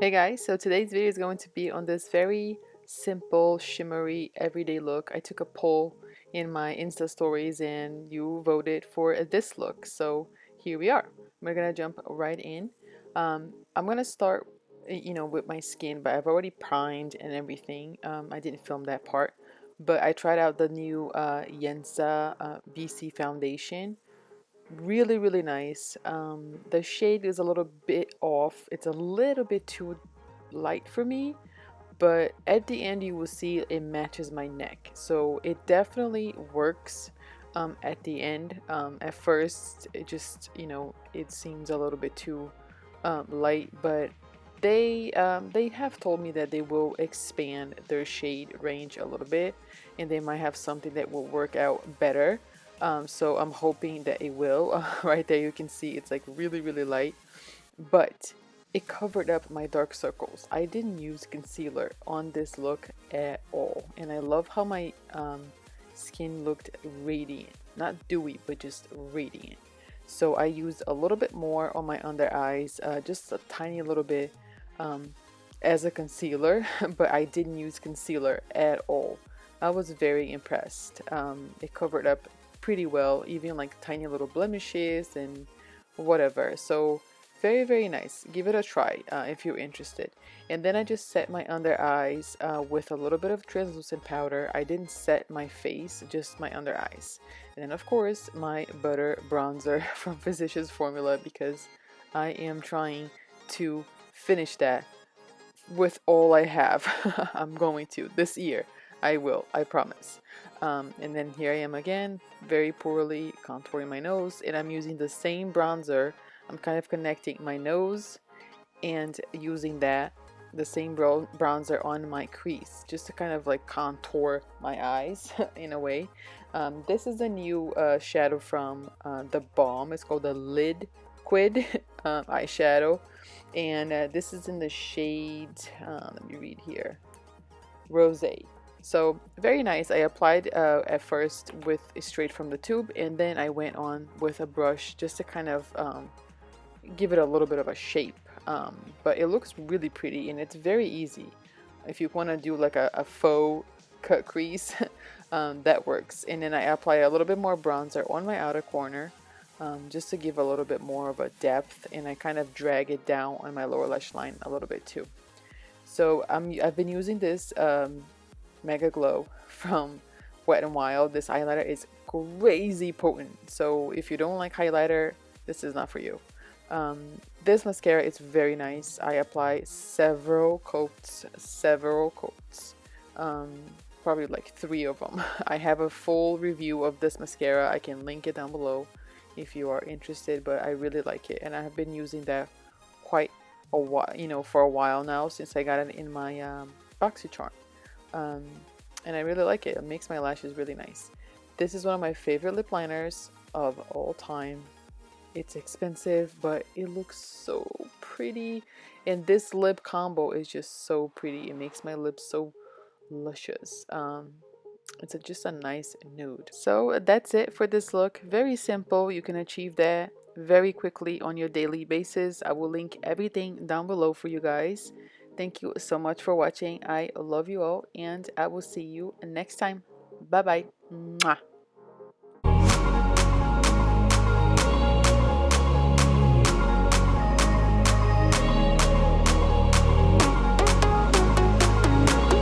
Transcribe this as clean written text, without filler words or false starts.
Hey guys, so today's video is going to be on this very simple, shimmery, everyday look. I took a poll in my Insta stories and you voted for this look. So here we are. We're gonna jump right in. I'm gonna start, with my skin, but I've already primed and everything. I didn't film that part, but I tried out the new YENSA BC foundation. Really nice. The shade is a little bit off. It's a little bit too light for me, but at the end you will see it matches my neck, so it definitely works. At the end, at first it just, it seems a little bit too light, but they have told me that they will expand their shade range a little bit, and they might have something that will work out better. So I'm hoping that it will. Right there you can see it's like really light, but it covered up my dark circles. I didn't use concealer on this look at all, and I love how my skin looked radiant, not dewy but just radiant. So I used a little bit more on my under eyes, just a tiny little bit, as a concealer, but I didn't use concealer at all. I was very impressed. It covered up pretty well, even like tiny little blemishes and whatever. So very nice. Give it a try if you're interested. And then I just set my under eyes with a little bit of translucent powder. I didn't set my face, just my under eyes. And then of course my butter bronzer from Physicians Formula, because I am trying to finish that with all I have. I'm going to this year. I will, I promise. And then here I am again, very poorly contouring my nose, and I'm using the same bronzer. I'm kind of connecting my nose and using the same bronzer on my crease, just to kind of like contour my eyes in a way. This is a new shadow from THEBALM. It's called the Lid-Quid eyeshadow, and this is in the shade, let me read here, Rosé. So very nice. I applied at first with straight from the tube, and then I went on with a brush just to kind of give it a little bit of a shape. But it looks really pretty, and it's very easy. If you want to do like a faux cut crease, that works. And then I apply a little bit more bronzer on my outer corner, just to give a little bit more of a depth, and I kind of drag it down on my lower lash line a little bit too. So I've been using this MegaGlo from Wet n Wild. This highlighter is crazy potent, so if you don't like highlighter, this is not for you. This mascara is very nice. I apply several coats, probably like 3 of them. I have a full review of this mascara. I can link it down below if you are interested, but I really like it, and I have been using that quite a while, for a while now, since I got it in my BoxyCharm. And I really like it. It makes my lashes really nice. This is one of my favorite lip liners of all time. It's expensive, but it looks so pretty, and this lip combo is just so pretty. It makes my lips so luscious. It's just a nice nude. So that's it for this look. Very simple. You can achieve that very quickly on your daily basis. I will link everything down below for you guys. Thank you so much for watching. I love you all, and I will see you next time. Bye bye. Mwah.